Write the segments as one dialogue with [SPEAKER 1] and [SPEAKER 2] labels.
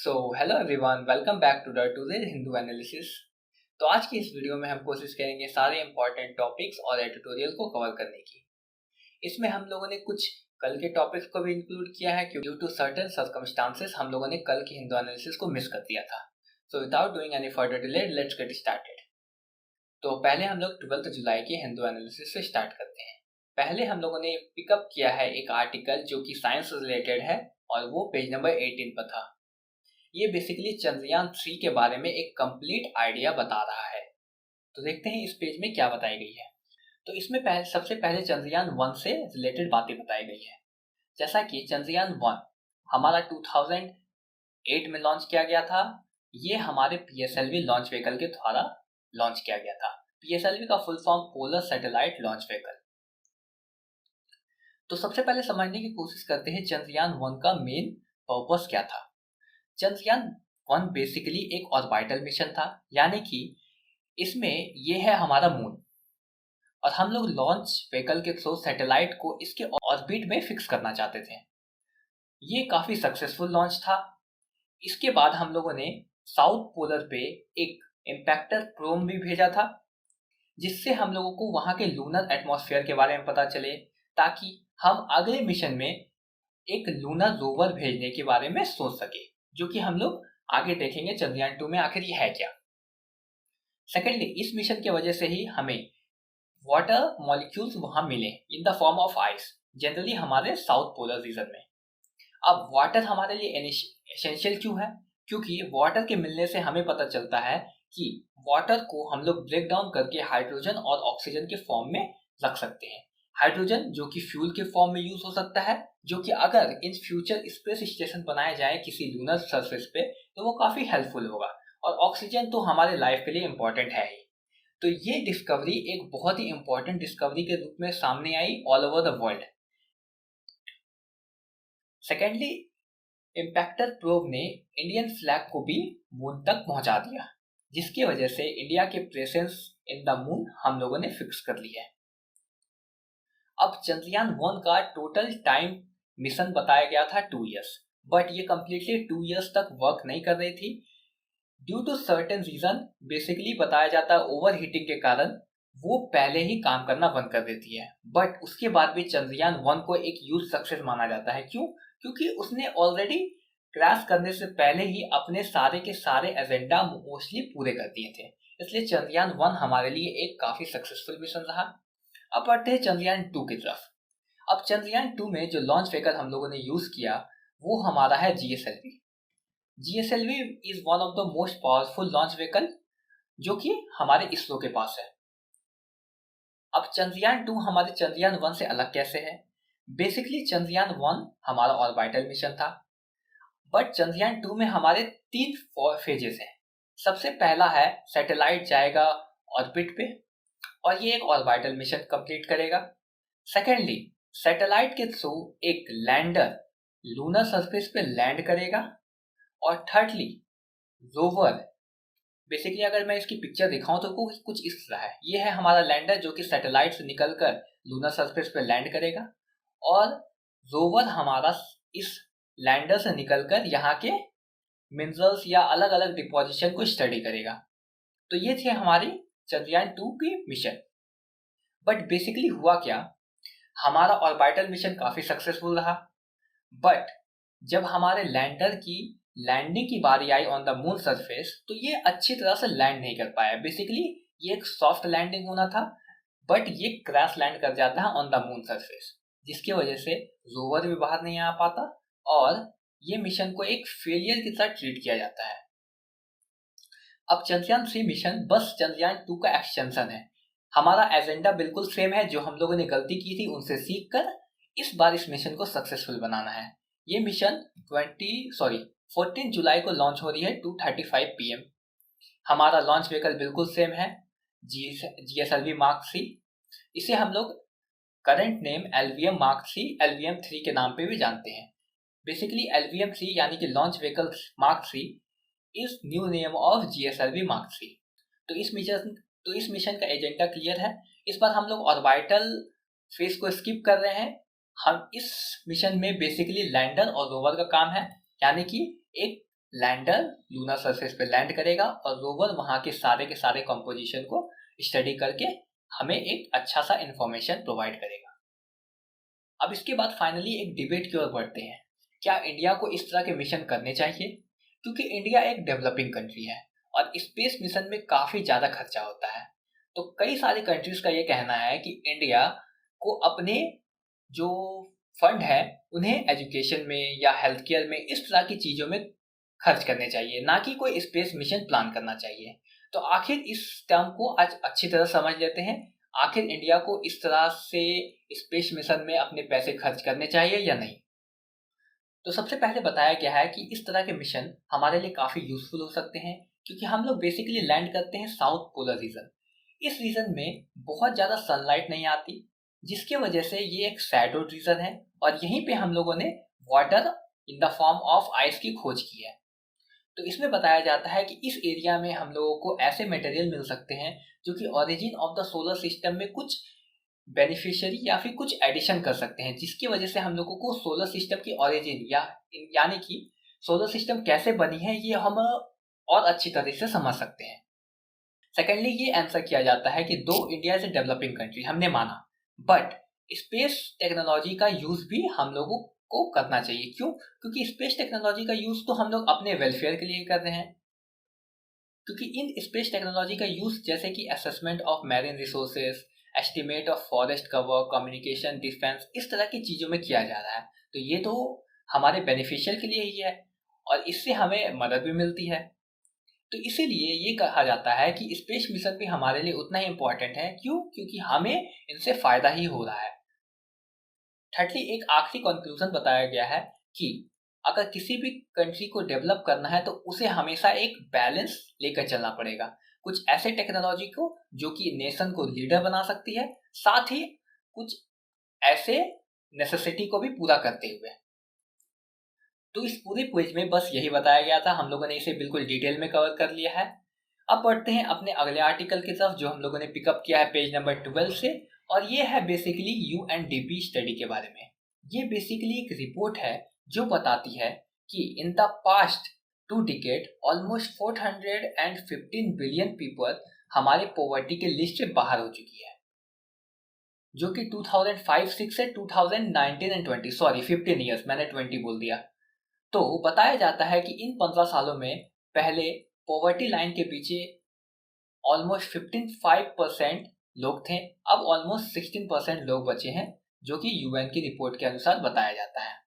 [SPEAKER 1] So hello everyone, welcome back to the today Hindu analysis. तो आज की इस वीडियो में हम कोशिश करेंगे सारे इंपॉर्टेंट टॉपिक्स और एडिटोरियल को कवर करने की। इसमें हम लोगों ने कुछ कल के टॉपिक्स को भी इंक्लूड किया है क्योंकि ड्यू टू सर्टेन सर्कमस्टांसेस हम लोगों ने कल की हिंदू एनालिसिस को मिस कर दिया था। So without doing any further delay, let's get started. तो पहले हम लोग 12 जुलाई के हिंदू एनालिसिस से स्टार्ट करते हैं। पहले हम लोगों ने पिकअप किया है एक आर्टिकल जो कि साइंस से रिलेटेड है और वो पेज नंबर 18 पर था। ये बेसिकली चंद्रयान 3 के बारे में एक कंप्लीट आइडिया बता रहा है। तो देखते हैं इस पेज में क्या बताई गई है। तो इसमें सबसे पहले चंद्रयान 1 से रिलेटेड बातें बताई गई है। जैसा कि चंद्रयान 1 हमारा 2008 में लॉन्च किया गया था। ये हमारे पीएसएलवी लॉन्च व्हीकल के द्वारा लॉन्च किया गया था। पीएसएलवी का full form polar satellite launch vehicle. तो सबसे पहले समझने की कोशिश करते हैं चंद्रयान 1 का मेन पर्पस क्या था। चंद्रयान 1 बेसिकली एक ऑर्बिटल मिशन था, यानी कि इसमें ये है हमारा मून और हम लोग लॉन्च व्हीकल के थ्रू सैटेलाइट को इसके ऑर्बिट में फिक्स करना चाहते थे। ये काफी सक्सेसफुल लॉन्च था। इसके बाद हम लोगों ने साउथ पोलर पे एक इम्पैक्टर प्रोब भी भेजा था, जिससे हम लोगों को वहां के लूनर एटमॉस्फेयर के बारे में पता चले, ताकि हम अगले मिशन में एक लूनर रोवर भेजने के बारे में सोच सके, जो कि हम लोग आगे देखेंगे चंद्रयान 2 में आखिर ये है क्या। सेकेंडली, इस मिशन की वजह से ही हमें वाटर मॉलिक्यूल्स वहां मिले in the form of ice, generally हमारे साउथ पोलर रीजन में। अब वाटर हमारे लिए एसेंशियल क्यों है? क्योंकि वाटर के मिलने से हमें पता चलता है कि वाटर को हम लोग ब्रेक डाउन करके हाइड्रोजन और ऑक्सीजन के फॉर्म में रख सकते हैं। हाइड्रोजन जो कि फ्यूल के फॉर्म में यूज हो सकता है, जो कि अगर इन फ्यूचर स्पेस स्टेशन बनाया जाए किसी लूनर सरफेस पे तो वो काफी हेल्पफुल होगा। और ऑक्सीजन तो हमारे लाइफ के लिए इम्पोर्टेंट है ही। तो ये डिस्कवरी एक बहुत ही इंपॉर्टेंट डिस्कवरी के रूप में सामने आई all over the world. Secondly, impactor probe ने इंडियन फ्लैग को भी मून तक पहुंचा दिया, जिसकी वजह से इंडिया के प्रेजेंस इन द मून हम लोगों ने फिक्स कर ली है। अब चंद्रयान 1 का टोटल टाइम मिशन बताया गया था 2 इयर्स, बट ये कंप्लीटली 2 इयर्स तक वर्क नहीं कर रही थी due to certain reason. Basically बताया जाता है ओवर हीटिंग के कारण वो पहले ही काम करना बंद कर देती है, बट उसके बाद भी चंद्रयान 1 को एक ह्यूज सक्सेस माना जाता है। क्यों? क्योंकि उसने ऑलरेडी क्रैश करने से पहले ही अपने सारे के सारे एजेंडा मोस्टली पूरे कर दिए थे, इसलिए चंद्रयान 1 हमारे लिए एक काफी सक्सेसफुल मिशन रहा। अब बढ़ते हैं चंद्रयान 2 की तरफ। अब चंद्रयान 2 में जो लॉन्च व्हीकल हम लोगों ने यूज किया वो हमारा है GSLV. GSLV is one of the most powerful launch vehicle जो कि हमारे इसरो के पास है। अब चंद्रयान 2 हमारे चंद्रयान 1 से अलग कैसे है? बेसिकली चंद्रयान 1 हमारा ऑर्बिटल मिशन था, बट चंद्रयान 2 में हमारे 3 फेजेस हैं। सबसे पहला है सैटेलाइट जाएगा ऑर्बिट पे और ये एक ऑर्बिटल मिशन कंप्लीट करेगा। सेकेंडली, सैटेलाइट के थ्रू एक लैंडर लूनर सरफेस पे लैंड करेगा। और थर्डली, रोवर। बेसिकली अगर मैं इसकी पिक्चर दिखाऊं तो कुछ इस तरह है। ये है हमारा लैंडर जो कि सैटेलाइट से निकलकर लूनर सरफेस पे लैंड करेगा और रोवर हमारा इस लैंडर से निकलकर यहाँ के मिनरल्स या अलग अलग डिपोजिशन को स्टडी करेगा। तो ये थे हमारी चंद्रयान 2 की मिशन। बट बेसिकली हुआ क्या, हमारा ऑर्बिटल मिशन काफी सक्सेसफुल रहा, बट जब हमारे लैंडर की लैंडिंग की बारी आई ऑन द मून सरफेस तो ये अच्छी तरह से लैंड नहीं कर पाया। बेसिकली ये एक सॉफ्ट लैंडिंग होना था, बट ये क्रैश लैंड कर जाता है ऑन द मून सरफेस, जिसकी वजह से रोवर भी बाहर नहीं आ पाता और ये मिशन को एक फेलियर की तरह ट्रीट किया जाता है। अब चंद्रयान 3 मिशन बस चंद्रयान 2 का एक्सटेंशन है। हमारा एजेंडा बिल्कुल सेम है, जो हम लोगों ने गलती की थी उनसे सीख कर इस बार इस मिशन को सक्सेसफुल बनाना है। ये मिशन 14 जुलाई को लॉन्च हो रही है 2:35 PM। हमारा लॉन्च व्हीकल बिल्कुल सेम है, GSLV Mark 3। इसे हम लोग current name LVM Mark 3, LVM 3 के नाम पे भी जानते हैं। बेसिकली LVM 3 यानी कि launch vehicle Mark 3 is new name of GSLV Mark 3। तो इस मिशन का एजेंडा क्लियर है। इस बार हम लोग ऑर्बिटल फेज को स्किप कर रहे हैं। हम इस मिशन में बेसिकली लैंडर और रोवर का काम है, यानी कि एक लैंडर लूनर सरफेस पे लैंड करेगा और रोवर वहां के सारे कंपोजिशन को स्टडी करके हमें एक अच्छा सा इंफॉर्मेशन प्रोवाइड करेगा। अब इसके बाद फाइनली एक डिबेट की ओर बढ़ते हैं, क्या इंडिया को इस तरह के मिशन करने चाहिए? क्योंकि इंडिया एक डेवलपिंग कंट्री है और स्पेस मिशन में काफी ज्यादा खर्चा होता है। तो कई सारी कंट्रीज का ये कहना है कि इंडिया को अपने जो फंड है उन्हें एजुकेशन में या हेल्थ केयर में इस तरह की चीजों में खर्च करने चाहिए, ना कि कोई स्पेस मिशन प्लान करना चाहिए। तो आखिर इस टर्म को आज अच्छी तरह समझ लेते हैं, आखिर इंडिया को इस तरह से स्पेस मिशन में अपने पैसे खर्च करने चाहिए या नहीं। तो सबसे पहले बताया गया है कि इस तरह के मिशन हमारे लिए काफी यूजफुल हो सकते हैं, क्योंकि हम लोग बेसिकली लैंड करते हैं साउथ पोलर रीजन। इस रीजन में बहुत ज्यादा सनलाइट नहीं आती, जिसकी वजह से ये एक शैडोड रीजन है और यहीं पे हम लोगों ने water in the form of ice की खोज की है। तो इसमें बताया जाता है कि इस एरिया में हम लोगों को ऐसे मटेरियल मिल सकते हैं जो कि origin of the solar system में कुछ बेनिफिशियरी या फिर कुछ एडिशन कर सकते हैं, जिसकी वजह से हम लोगों को सोलर सिस्टम की ओरिजिन यानी कि सोलर सिस्टम कैसे बनी है ये हम और अच्छी तरह से समझ सकते हैं। सेकेंडली, ये आंसर किया जाता है कि दो India is a developing country हमने माना, बट स्पेस टेक्नोलॉजी का यूज भी हम लोगों को करना चाहिए। क्यों? क्योंकि स्पेस टेक्नोलॉजी का यूज तो हम लोग अपने वेलफेयर के लिए कर रहे हैं, क्योंकि इन स्पेस टेक्नोलॉजी का यूज जैसे कि assessment of marine resources, estimate of forest cover, communication, defence, इस तरह की चीजों में किया जा रहा है। तो ये तो हमारे बेनिफिशियल के लिए ही है और इससे हमें मदद भी मिलती है। तो इसीलिए ये कहा जाता है कि स्पेस मिशन भी हमारे लिए उतना ही इंपॉर्टेंट है। क्यों? क्योंकि हमें इनसे फायदा ही हो रहा है। थर्डली, एक आखिरी कंक्लूजन बताया गया है कि अगर किसी भी कंट्री को डेवलप करना है तो उसे हमेशा एक बैलेंस लेकर चलना पड़ेगा। कुछ ऐसे टेक्नोलॉजी को जो कि नेशन को लीडर बना सकती है, साथ ही कुछ ऐसे नेसेसिटी को भी पूरा करते हुए। तो इस पूरे क्विज में बस यही बताया गया था, हम लोगों ने इसे बिल्कुल डिटेल में कवर कर लिया है। अब बढ़ते हैं अपने अगले आर्टिकल की तरफ जो हम लोगों ने पिकअप किया है पेज नंबर 12 से, और ये है बेसिकली यूएनडीपी स्टडी के बारे में। ये बेसिकली एक रिपोर्ट है जो बताती है कि in the past 2 decade almost 415 billion people हमारे पॉवर्टी के लिस्ट से बाहर हो चुकी है, जो कि 2005-6 से 2019 एंड 20, सॉरी 15 ईयर्स, मैंने 20 बोल दिया। तो बताया जाता है कि इन 15 सालों में पहले पॉवर्टी लाइन के पीछे ऑलमोस्ट 15% लोग थे, अब ऑलमोस्ट 16% लोग बचे हैं, जो कि यूएन की रिपोर्ट के अनुसार बताया जाता है।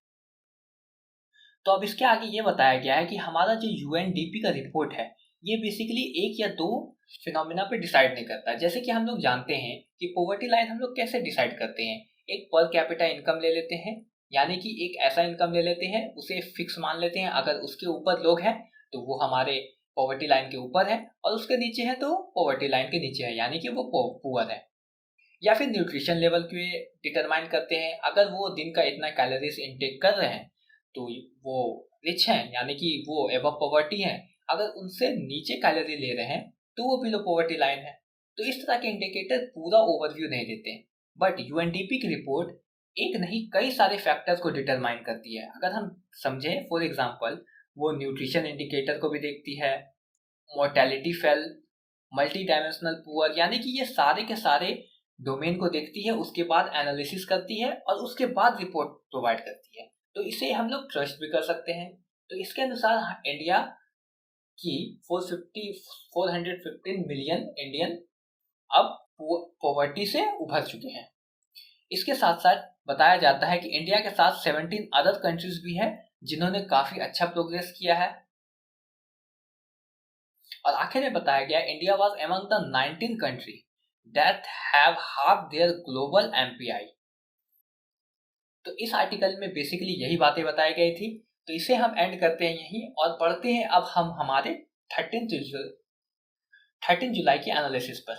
[SPEAKER 1] तो अब इसके आगे ये बताया गया है कि हमारा जो यूएनडीपी का रिपोर्ट है ये बेसिकली एक या दो फिनोमिना पे डिसाइड नहीं करता। जैसे कि हम लोग जानते हैं कि पॉवर्टी लाइन हम लोग कैसे डिसाइड करते हैं, एक पर कैपिटा इनकम ले लेते हैं, यानी कि एक ऐसा इनकम ले लेते हैं उसे फिक्स मान लेते हैं, अगर उसके ऊपर लोग हैं तो वो हमारे पॉवर्टी लाइन के ऊपर है और उसके नीचे है तो पॉवर्टी लाइन के नीचे है, यानी कि वो पुअर है। या फिर न्यूट्रिशन लेवल के डिटरमाइन करते हैं, अगर वो दिन का इतना कैलोरीज इनटेक कर रहे हैं तो वो रिच हैं, यानी कि वो एबव पॉवर्टी हैं, अगर उनसे नीचे कैलोरी ले रहे हैं तो वो बिलो पॉवर्टी लाइन है। तो इस तरह के इंडिकेटर पूरा ओवरव्यू नहीं देते, बट यूएनडीपी की रिपोर्ट एक नहीं कई सारे फैक्टर्स को डिटरमाइन करती है। अगर हम समझें, फॉर एग्जांपल, वो न्यूट्रिशन इंडिकेटर को भी देखती है, mortality fail, multi dimensional poor, यानी कि ये सारे के सारे डोमेन को देखती है, उसके बाद एनालिसिस करती है और उसके बाद रिपोर्ट प्रोवाइड करती है। तो इसे हम लोग ट्रस्ट भी कर सकते हैं। तो इसके अनुसार इंडिया की 415 मिलियन इंडियन अब पॉवर्टी से उभर चुके हैं। इसके साथ साथ बताया जाता है कि इंडिया के साथ 17 अदर कंट्रीज भी हैं जिन्होंने काफी अच्छा प्रोग्रेस किया है। और आखिर में बताया गया India was among the 19 country that have half their global MPI. तो इस आर्टिकल में बेसिकली यही बातें बताई गई थी। तो इसे हम एंड करते हैं यहीं और पढ़ते हैं अब हम हमारे 13 जुलाई की एनालिसिस पर।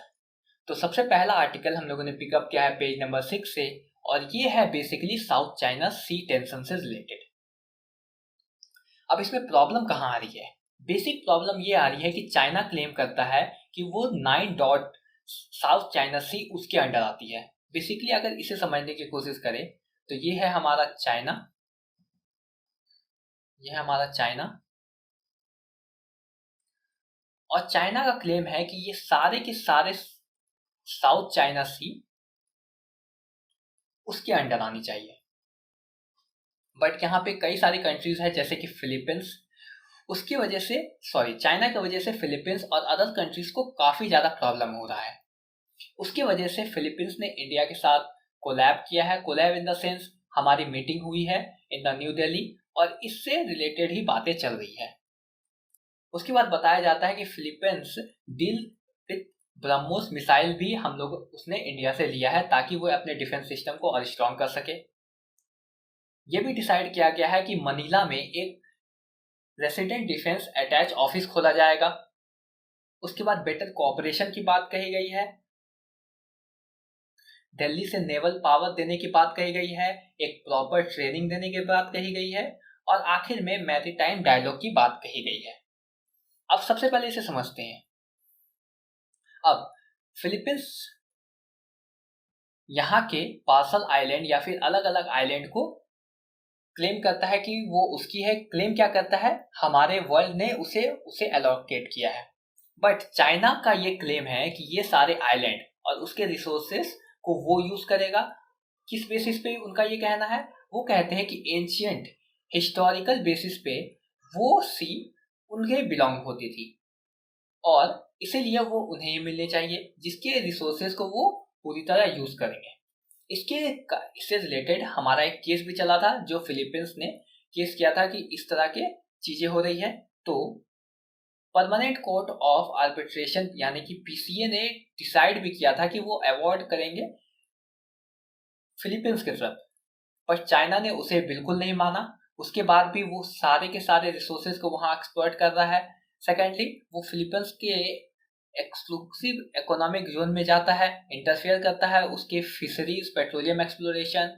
[SPEAKER 1] तो सबसे पहला आर्टिकल हम लोगों ने पिकअप किया है पेज नंबर 6 से, और ये है बेसिकली साउथ चाइना सी टेंशन से रिलेटेड। अब इसमें प्रॉब्लम कहाँ आ रही है? बेसिक प्रॉब्लम ये आ रही है कि चाइना क्लेम करता है कि वो 9 डॉट साउथ चाइना सी उसके अंडर आती है। बेसिकली अगर इसे समझने की कोशिश करें तो ये है हमारा चाइना, ये है हमारा चाइना, और चाइना का क्लेम है कि ये सारे के सारे साउथ चाइना सी उसके अंडर आनी चाहिए। बट यहाँ पे कई सारी कंट्रीज है जैसे कि फिलीपींस, उसकी वजह से चाइना की वजह से फिलीपींस और अदर कंट्रीज को काफी ज्यादा प्रॉब्लम हो रहा है। उसकी वजह से फिलीपींस ने इंडिया के साथ कोलैब किया है। कोलैब इन द सेंस हमारी मीटिंग हुई है इन द न्यू दिल्ली और इससे रिलेटेड ही बातें चल रही है। उसके बाद बताया जाता है कि Philippines deal with BrahMos missile भी हम लोग उसने इंडिया से लिया है ताकि वो अपने डिफेंस सिस्टम को और स्ट्रॉन्ग कर सके। ये भी डिसाइड किया गया है कि मनीला में एक रेसिडेंट डिफेंस अटैच ऑफिस खोला जाएगा। उसके बाद बेटर कोऑपरेशन की बात कही गई है, दिल्ली से नेवल पावर देने की बात कही गई है, एक प्रॉपर ट्रेनिंग देने की बात कही गई है और आखिर में मैरीटाइम डायलॉग की बात कही गई है। अब सबसे पहले इसे समझते हैं। अब फिलीपींस यहाँ के पार्सल आइलैंड या फिर अलग अलग आइलैंड को क्लेम करता है कि वो उसकी है। क्लेम क्या करता है, हमारे वर्ल्ड ने उसे एलोकेट किया है। बट चाइना का ये क्लेम है कि ये सारे आइलैंड और उसके रिसोर्सेस को वो यूज करेगा। किस बेसिस पे उनका ये कहना है, वो कहते हैं कि एंशियंट हिस्टोरिकल बेसिस पे वो सी उनके बिलोंग होती थी और इसीलिए वो उन्हें ही मिलने चाहिए जिसके रिसोर्सेज को वो पूरी तरह यूज करेंगे। इससे रिलेटेड हमारा एक केस भी चला था जो फिलीपींस ने केस किया था कि इस तरह के चीजें हो रही है। तो परमानेंट कोर्ट ऑफ आर्बिट्रेशन यानी कि पीसीए ने डिसाइड भी किया था कि वो अवॉर्ड करेंगे फिलीपींस की तरफ, पर चाइना ने उसे बिल्कुल नहीं माना। उसके बाद भी वो सारे के सारे रिसोर्सेज को वहां एक्सप्लॉइट कर रहा है। सेकेंडली वो फिलीपींस के एक्सक्लूसिव इकोनॉमिक जोन में जाता है, इंटरफेयर करता है उसके फिशरीज पेट्रोलियम एक्सप्लोरेशन।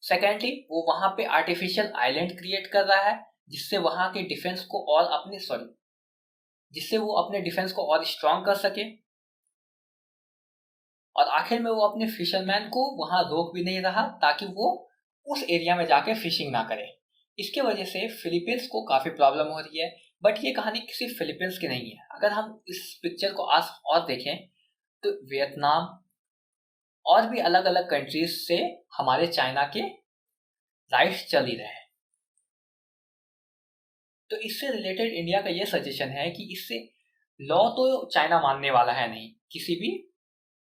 [SPEAKER 1] सेकेंडली वो वहां पे आर्टिफिशियल आइलैंड क्रिएट कर रहा है जिससे वहां के डिफेंस को और जिससे वो अपने डिफेंस को और स्ट्रांग कर सके। और आखिर में वो अपने फिशरमैन को वहां रोक भी नहीं रहा ताकि वो उस एरिया में जाके फिशिंग ना करे। इसके वजह से फिलीपींस को काफी प्रॉब्लम हो रही है। बट ये कहानी सिर्फ फिलीपींस की नहीं है। अगर हम इस पिक्चर को आज और देखें तो वियतनाम और भी अलग अलग कंट्रीज से हमारे चाइना के राइट्स चल ही रहे हैं। तो इससे रिलेटेड इंडिया का ये सजेशन है कि इससे लॉ तो चाइना मानने वाला है नहीं किसी भी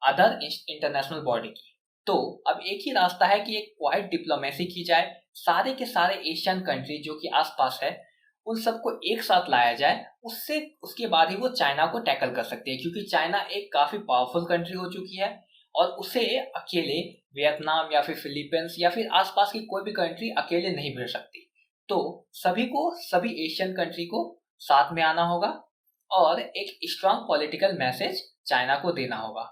[SPEAKER 1] अदर इंटरनेशनल बॉडी की। तो अब एक ही रास्ता है कि एक क्वाइट डिप्लोमेसी की जाए, सारे के सारे एशियन कंट्री जो कि आसपास है उन सबको एक साथ लाया जाए। उसके बाद ही वो चाइना को टैकल कर सकते हैं क्योंकि चाइना एक काफी पावरफुल कंट्री हो चुकी है और उसे अकेले वियतनाम या फिर फिलीपींस या फिर आसपास की कोई भी कंट्री अकेले नहीं भिड़ सकती। तो सभी एशियन कंट्री को साथ में आना होगा और एक स्ट्रांग पॉलिटिकल मैसेज चाइना को देना होगा।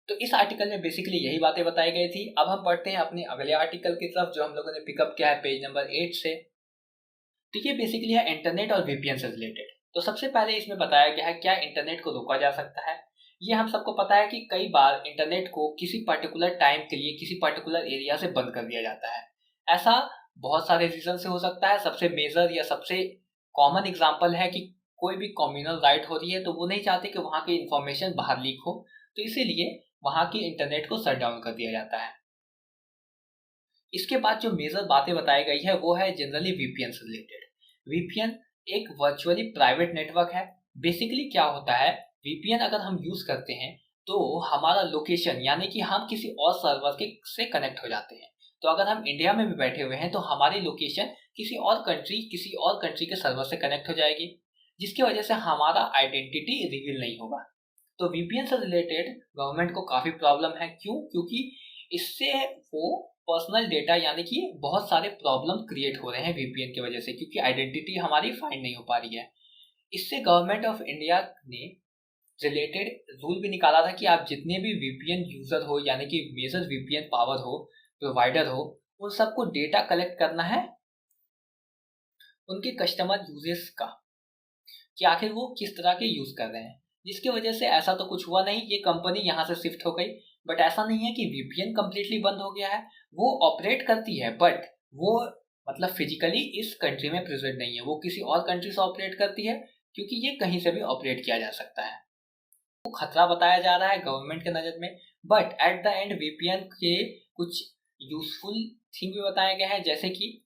[SPEAKER 1] तो इस आर्टिकल में बेसिकली यही बातें बताई गई थी। अब हम पढ़ते हैं अपने अगले आर्टिकल की तरफ जो हम लोगों ने पिकअप किया है पेज नंबर 8 से। तो ये बेसिकली है इंटरनेट और वीपीएन से रिलेटेड। तो सबसे पहले इसमें बताया गया है क्या इंटरनेट को रोका जा सकता है। ये हम सबको पता है कि कई बार इंटरनेट को किसी पर्टिकुलर टाइम के लिए किसी पर्टिकुलर एरिया से बंद कर दिया जाता है। ऐसा बहुत सारे रीजन से हो सकता है। सबसे मेजर या सबसे कॉमन एग्जाम्पल है कि कोई भी कम्युनल राइट हो रही है तो वो नहीं चाहते कि वहाँ की इंफॉर्मेशन बाहर लीक हो, तो इसीलिए वहां की इंटरनेट को शट डाउन कर दिया जाता है। इसके बाद जो मेजर बातें बताई गई है वो है जनरली वीपीएन से रिलेटेड। वीपीएन एक वर्चुअली प्राइवेट नेटवर्क है। बेसिकली क्या होता है, वीपीएन अगर हम यूज करते हैं तो हमारा लोकेशन यानी कि हम किसी और सर्वर के से कनेक्ट हो जाते हैं। तो अगर हम इंडिया में भी बैठे हुए हैं तो हमारी लोकेशन किसी और कंट्री के सर्वर से कनेक्ट हो जाएगी जिसकी वजह से हमारा आइडेंटिटी रिवील नहीं होगा। तो वीपीएन से रिलेटेड गवर्नमेंट को काफी प्रॉब्लम है। क्योंकि इससे वो पर्सनल डेटा यानी कि बहुत सारे प्रॉब्लम क्रिएट हो रहे हैं वीपीएन की वजह से क्योंकि आइडेंटिटी हमारी फाइंड नहीं हो पा रही है। इससे गवर्नमेंट ऑफ इंडिया ने रिलेटेड रूल भी निकाला था कि आप जितने भी वीपीएन यूजर हो यानी कि मेजर वीपीएन पावर हो प्रोवाइडर हो उन सबको डेटा कलेक्ट करना है उनके कस्टमर यूजेस का कि आखिर वो किस तरह के यूज कर रहे हैं। जिसकी वजह से ऐसा तो कुछ हुआ नहीं, ये कंपनी यहाँ से शिफ्ट हो गई। बट ऐसा नहीं है कि वीपीएन कंप्लीटली बंद हो गया है, वो ऑपरेट करती है बट वो मतलब फिजिकली इस कंट्री में प्रेजेंट नहीं है, वो किसी और कंट्री से ऑपरेट करती है क्योंकि ये कहीं से भी ऑपरेट किया जा सकता है। वो खतरा बताया जा रहा है गवर्नमेंट के नज़र में, but at the end VPN के कुछ यूजफुल थिंग भी बताया गया है, जैसे कि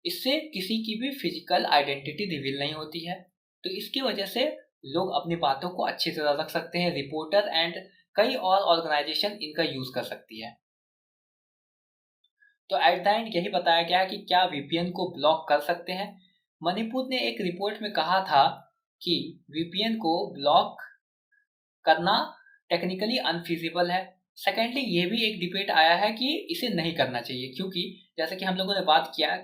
[SPEAKER 1] इससे किसी की भी फिजिकल आइडेंटिटी रिवील नहीं होती है, तो इसकी वजह से लोग अपनी बातों को अच्छी तरह रख सकते हैं। रिपोर्टर एंड कई और ऑर्गेनाइजेशन इनका यूज कर सकती है। तो एट द एंड यही बताया गया है कि क्या वीपीएन को ब्लॉक कर सकते हैं। मणिपुर ने एक रिपोर्ट में कहा था कि वीपीएन को ब्लॉक करना टेक्निकली अनफिजिबल है। सेकेंडली ये भी एक डिबेट आया है कि इसे नहीं करना चाहिए, क्योंकि जैसे कि हम लोगों ने बात किया,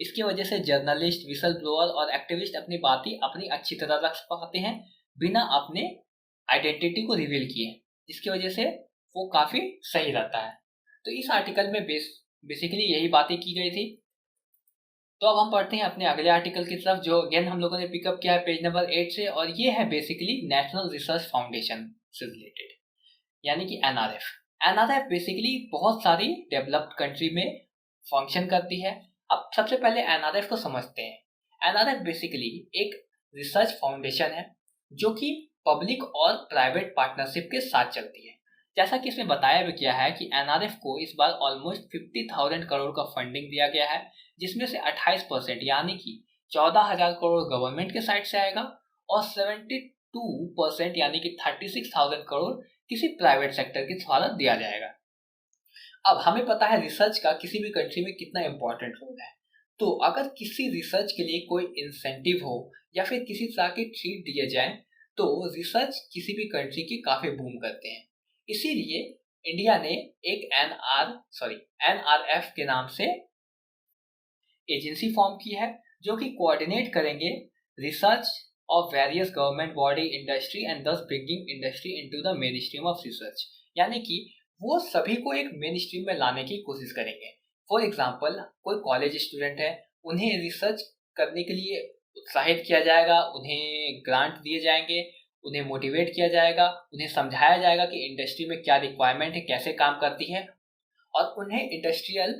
[SPEAKER 1] इसकी वजह से जर्नलिस्ट, विसल ब्लोअर और एक्टिविस्ट अपनी बातें अपनी अच्छी तरह रख पाते हैं बिना अपने आइडेंटिटी को रिवील किए, जिसकी वजह से वो काफ़ी सही रहता है। तो इस आर्टिकल में बेसिकली यही बातें की गई थी। तो अब हम पढ़ते हैं अपने अगले आर्टिकल की तरफ, जो अगेन हम लोगों ने पिकअप किया है पेज नंबर 8 से, और ये है बेसिकली नेशनल रिसर्च फाउंडेशन से रिलेटेड, यानी कि एनआरएफ। एनआरएफ बेसिकली बहुत सारी डेवलप्ड कंट्री में फंक्शन करती है। अब सबसे पहले एनआरएफ को समझते हैं। एनआरएफ बेसिकली एक रिसर्च फाउंडेशन है जो कि पब्लिक और प्राइवेट पार्टनरशिप के साथ चलती है। जैसा कि इसमें बताया भी गया है कि एनआरएफ को इस बार ऑलमोस्ट 50,000 करोड़ का फंडिंग दिया गया है, जिसमें से 28% यानी कि 14,000 करोड़ गवर्नमेंट के साइड से आएगा और 72% यानी कि 36,000 करोड़ किसी प्राइवेट सेक्टर के द्वारा दिया जाएगा। अब हमें पता है रिसर्च का किसी भी कंट्री में कितना इंपॉर्टेंट रोल है। तो अगर किसी रिसर्च के लिए कोई इंसेंटिव हो या फिर किसी तरह के ट्रीट दिए जाए, तो रिसर्च किसी भी कंट्री की काफी बूम करते हैं। इसीलिए इंडिया ने एक एनआरएफ के नाम से एजेंसी फॉर्म की है, जो कि कोऑर्डिनेट करेंगे research of various government body, industry and thus bringing industry into the main stream of research, यानी कि वो सभी को एक मेन स्ट्रीम में लाने की कोशिश करेंगे। फॉर एग्जाम्पल, कोई कॉलेज स्टूडेंट है, उन्हें रिसर्च करने के लिए उत्साहित किया जाएगा, उन्हें ग्रांट दिए जाएंगे, उन्हें मोटिवेट किया जाएगा, उन्हें समझाया जाएगा कि इंडस्ट्री में क्या रिक्वायरमेंट है, कैसे काम करती है, और उन्हें इंडस्ट्रियल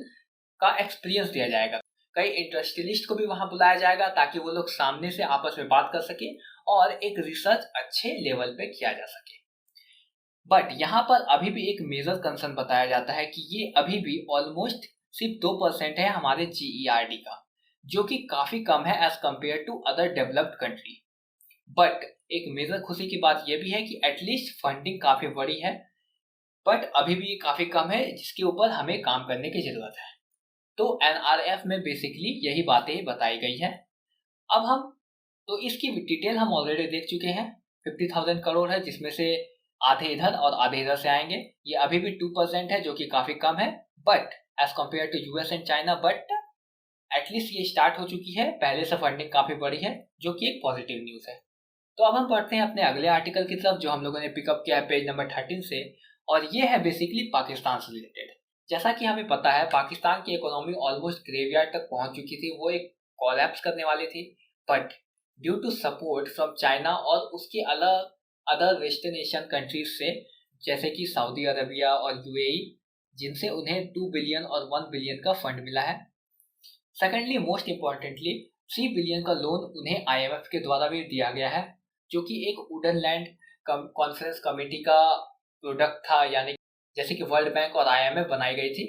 [SPEAKER 1] का एक्सपीरियंस दिया जाएगा। कई इंडस्ट्रियलिस्ट को भी वहां बुलाया जाएगा ताकि वो लोग सामने से आपस में बात कर सके और एक रिसर्च अच्छे लेवल पे किया जा सके। बट यहाँ पर अभी भी एक मेजर कंसर्न बताया जाता है कि ये अभी भी ऑलमोस्ट सिर्फ 2% है हमारे GERD का, जो कि काफी कम है as compare to other developed country. But एक मेजर खुशी की बात यह भी है कि एटलीस्ट फंडिंग काफी बड़ी है, बट अभी भी काफी कम है, जिसके ऊपर हमें काम करने की जरूरत है। तो एनआरएफ में बेसिकली यही बातें बताई गई है। अब हम तो इसकी डिटेल हम ऑलरेडी देख चुके हैं। 50,000 करोड़ है, जिसमें से आधे इधर और आधे इधर से आएंगे। ये अभी भी 2% है, जो कि काफी कम है, but as compare to US and China, but at least ये स्टार्ट हो चुकी है। पहले से फंडिंग काफी बड़ी है, जो कि एक पॉजिटिव न्यूज है। तो अब हम पढ़ते हैं अपने अगले आर्टिकल की तरफ, जो हम लोगों ने पिकअप किया है पेज नंबर 13 से, और ये है बेसिकली पाकिस्तान से रिलेटेड। जैसा कि हमें पता है, पाकिस्तान की इकोनॉमी ऑलमोस्ट ग्रेवयार्ड तक पहुंच चुकी थी, वो एक कोलैप्स करने वाली थी, but due to support from China और उसके अलग अदर वेस्टर्न एशियन कंट्रीज से, जैसे कि सऊदी अरबिया और यूएई, जिनसे उन्हें 2 बिलियन और 1 बिलियन का फंड मिला है। सेकेंडली, मोस्ट इंपॉर्टेंटली, 3 बिलियन का लोन उन्हें IMF के द्वारा भी दिया गया है, जो कि एक वुडन लैंड कॉन्फ्रेंस कमेटी का प्रोडक्ट था, यानी जैसे कि वर्ल्ड बैंक और IMF बनाई गई थी,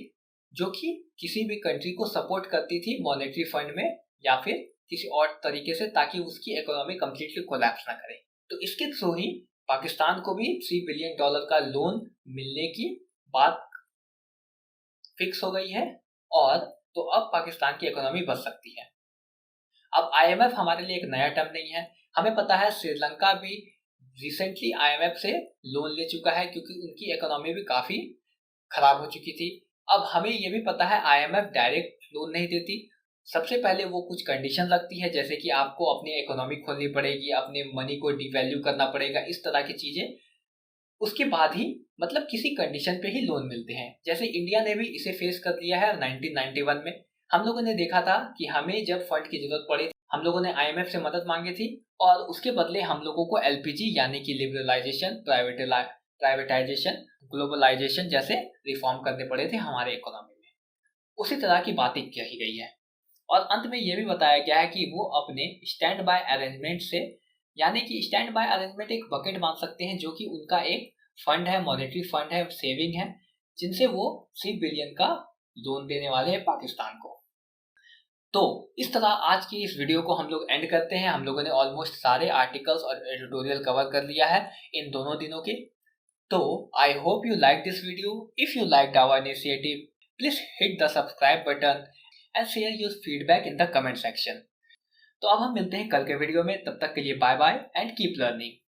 [SPEAKER 1] जो कि किसी भी कंट्री को सपोर्ट करती थी मॉनेटरी फंड में या फिर किसी और तरीके से, ताकि उसकी इकोनॉमी कंप्लीटली कोलैप्स ना करे। तो इसके थ्रू ही पाकिस्तान को भी $3 बिलियन का लोन मिलने की बात फिक्स हो गई है, और तो अब पाकिस्तान की इकोनॉमी बच सकती है। अब IMF हमारे लिए एक नया टर्म नहीं है। हमें पता है श्रीलंका भी रिसेंटली IMF से लोन ले चुका है, क्योंकि उनकी इकोनॉमी भी काफी खराब हो चुकी थी। अब हमें यह भी पता है IMF डायरेक्ट लोन नहीं देती। सबसे पहले वो कुछ कंडीशन रखती है, जैसे कि आपको अपनी इकोनॉमी खोलनी पड़ेगी, अपने मनी को डिवैल्यू करना पड़ेगा, इस तरह की चीजें। उसके बाद ही मतलब किसी कंडीशन पे ही लोन मिलते हैं। जैसे इंडिया ने भी इसे फेस कर लिया है 1991 में। हम लोगों ने देखा था कि हमें जब फंड की जरूरत पड़ी, हम लोगों ने IMF से मदद मांगी थी, और उसके बदले हम लोगों को LPG यानी कि लिबरलाइजेशन, प्राइवेटाइजेशन, ग्लोबलाइजेशन जैसे रिफॉर्म करने पड़े थे हमारे इकोनॉमी में। उसी तरह की बातें कही गई है। और अंत में यह भी बताया गया है कि वो अपने स्टैंड बाय अरेंजमेंट से, यानी कि स्टैंड बाय अरेंजमेंट एक बकेट मान सकते हैं जो कि उनका एक फंड है, मॉनेटरी फंड है, सेविंग है, जिनसे वो 3 बिलियन का लोन देने वाले हैं पाकिस्तान को। तो इस तरह आज की इस वीडियो को हम लोग एंड करते हैं। हम लोगों ने ऑलमोस्ट सारे आर्टिकल्स और एडिटोरियल कवर कर लिया है इन दोनों दिनों के। तो I hope you like this video. If you like our initiative, please hit the subscribe button and share your feedback in the comment section. तो अब हम मिलते हैं कल के वीडियो में, तब तक के लिए bye bye and keep learning.